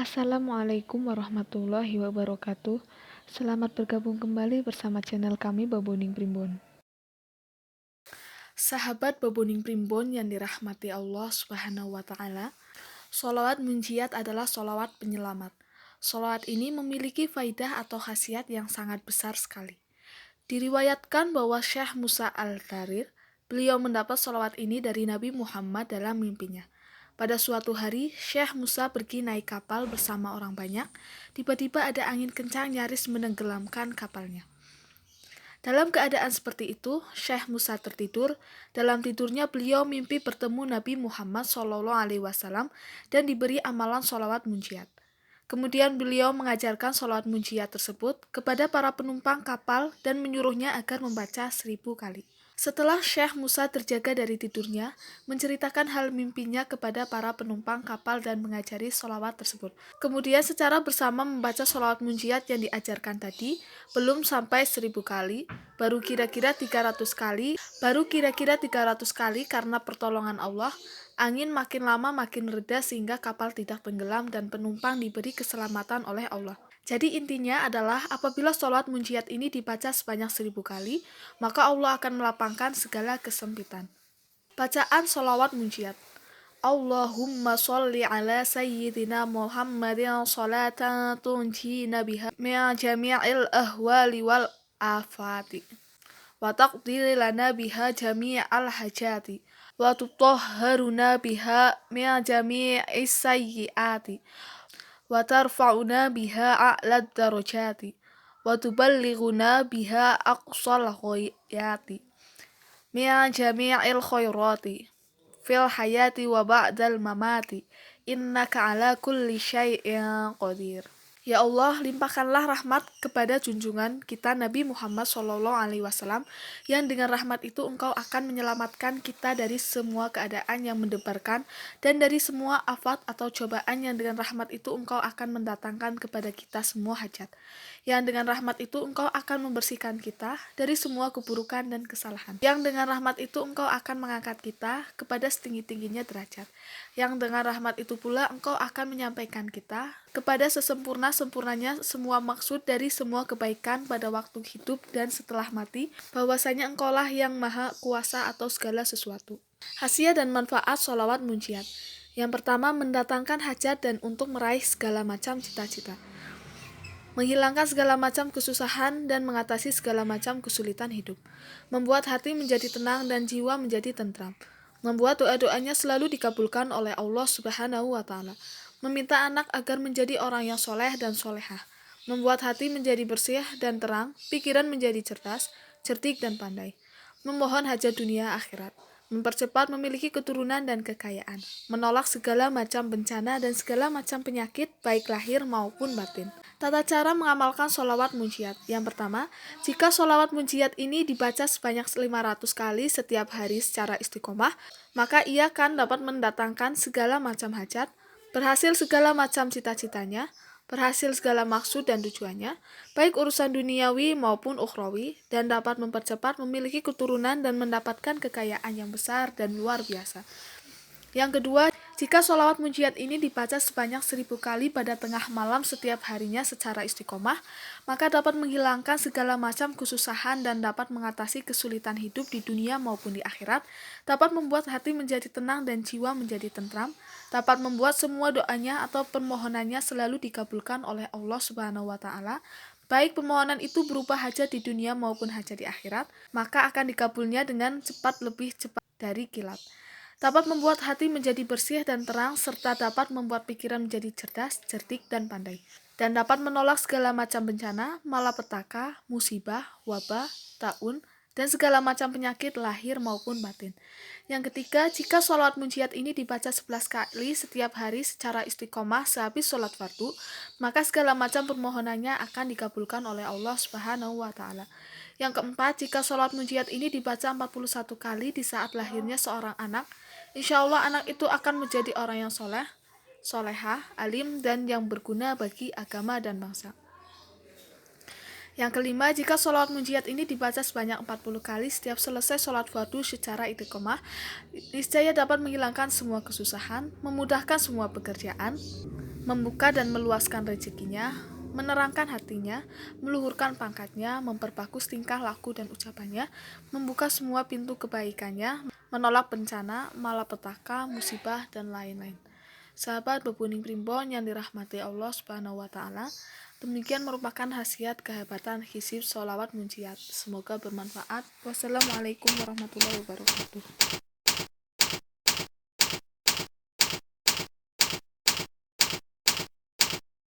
Assalamualaikum warahmatullahi wabarakatuh. Selamat bergabung kembali bersama channel kami Baboning Primbon. Sahabat Baboning Primbon yang dirahmati Allah Subhanahu wa Ta'ala, sholawat munjiat adalah sholawat penyelamat. Sholawat ini memiliki faidah atau khasiat yang sangat besar sekali. Diriwayatkan bahwa Syekh Musa Al-Tarir, beliau mendapat sholawat ini dari Nabi Muhammad dalam mimpinya. Pada suatu hari, Syekh Musa pergi naik kapal bersama orang banyak. Tiba-tiba ada angin kencang nyaris menenggelamkan kapalnya. Dalam keadaan seperti itu, Syekh Musa tertidur. Dalam tidurnya beliau mimpi bertemu Nabi Muhammad SAW dan diberi amalan sholawat munjiat. Kemudian beliau mengajarkan sholawat munjiat tersebut kepada para penumpang kapal dan menyuruhnya agar membaca 1000 kali. Setelah Syekh Musa terjaga dari tidurnya, menceritakan hal mimpinya kepada para penumpang kapal dan mengajari sholawat tersebut. Kemudian secara bersama membaca sholawat munjiat yang diajarkan tadi, belum sampai 1000 kali, baru kira-kira 300 kali karena pertolongan Allah, angin makin lama makin reda sehingga kapal tidak tenggelam dan penumpang diberi keselamatan oleh Allah. Jadi intinya adalah apabila sholawat munjiat ini dibaca sebanyak 1000 kali, maka Allah akan melapangkan segala kesempitan. Bacaan sholawat munjiat. Allahumma sholli ala sayyidina Muhammadin sholatan tunjina biha min jami'il ahwali wal afati wa taqdiri lana biha jami'al hajati wa tutahharuna biha min jami'is sayyiati wa tarfa'una biha a'lad darajati wa tuballighuna biha aqsal ghayati min jami'il khairati fil hayati wa ba'dal mamati innaka ala kulli syai'in qadir. Ya Allah, limpahkanlah rahmat kepada junjungan kita Nabi Muhammad SAW, yang dengan rahmat itu Engkau akan menyelamatkan kita dari semua keadaan yang mendebarkan dan dari semua afat atau cobaan, yang dengan rahmat itu Engkau akan mendatangkan kepada kita semua hajat. Yang dengan rahmat itu Engkau akan membersihkan kita dari semua keburukan dan kesalahan. Yang dengan rahmat itu Engkau akan mengangkat kita kepada setinggi-tingginya derajat. Yang dengan rahmat itu pula Engkau akan menyampaikan kita kepada sesempurna-sempurnanya semua maksud dari semua kebaikan pada waktu hidup dan setelah mati, bahwasanya Engkaulah yang maha kuasa atas segala sesuatu. Khasiat dan manfaat sholawat munjiat. Yang pertama, mendatangkan hajat dan untuk meraih segala macam cita-cita, menghilangkan segala macam kesusahan dan mengatasi segala macam kesulitan hidup, membuat hati menjadi tenang dan jiwa menjadi tentram, membuat doa-doanya selalu dikabulkan oleh Allah Subhanahu wa Ta'ala, meminta anak agar menjadi orang yang soleh dan solehah, membuat hati menjadi bersih dan terang, pikiran menjadi cerdas, cerdik dan pandai, memohon hajat dunia akhirat, mempercepat memiliki keturunan dan kekayaan, menolak segala macam bencana dan segala macam penyakit baik lahir maupun batin. Tata cara mengamalkan sholawat munjiat. Yang pertama, jika sholawat munjiat ini dibaca sebanyak 500 kali setiap hari secara istiqomah, maka ia akan dapat mendatangkan segala macam hajat, berhasil segala macam cita-citanya, berhasil segala maksud dan tujuannya, baik urusan duniawi maupun ukhrawi, dan dapat mempercepat memiliki keturunan dan mendapatkan kekayaan yang besar dan luar biasa. Yang kedua, jika sholawat munjiat ini dibaca sebanyak 1000 kali pada tengah malam setiap harinya secara istiqomah, maka dapat menghilangkan segala macam kesusahan dan dapat mengatasi kesulitan hidup di dunia maupun di akhirat, dapat membuat hati menjadi tenang dan jiwa menjadi tentram, dapat membuat semua doanya atau permohonannya selalu dikabulkan oleh Allah Subhanahu wa Ta'ala, baik permohonan itu berupa hajat di dunia maupun hajat di akhirat, maka akan dikabulnya dengan cepat, lebih cepat dari kilat. Dapat membuat hati menjadi bersih dan terang, serta dapat membuat pikiran menjadi cerdas, cerdik, dan pandai. Dan dapat menolak segala macam bencana, malapetaka, musibah, wabah, taun, dan segala macam penyakit lahir maupun batin. Yang ketiga, jika sholawat munjiat ini dibaca 11 kali setiap hari secara istiqomah sehabis sholat fardu, maka segala macam permohonannya akan dikabulkan oleh Allah Subhanahu wa Ta'ala. Yang keempat, jika sholawat munjiat ini dibaca 41 kali di saat lahirnya seorang anak, insya Allah anak itu akan menjadi orang yang soleh, solehah, alim, dan yang berguna bagi agama dan bangsa. Yang kelima, jika sholawat munjiat ini dibaca sebanyak 40 kali setiap selesai sholat fardu secara istiqomah, niscaya dapat menghilangkan semua kesusahan, memudahkan semua pekerjaan, membuka dan meluaskan rezekinya, menerangkan hatinya, meluhurkan pangkatnya, memperbagus tingkah laku dan ucapannya, membuka semua pintu kebaikannya, menolak bencana, malapetaka, musibah, dan lain-lain. Sahabat Bebuning Primbon yang dirahmati Allah Subhanahu wa Ta'ala, demikian merupakan khasiat kehebatan hizib sholawat munjiat. Semoga bermanfaat. Wassalamualaikum warahmatullahi wabarakatuh.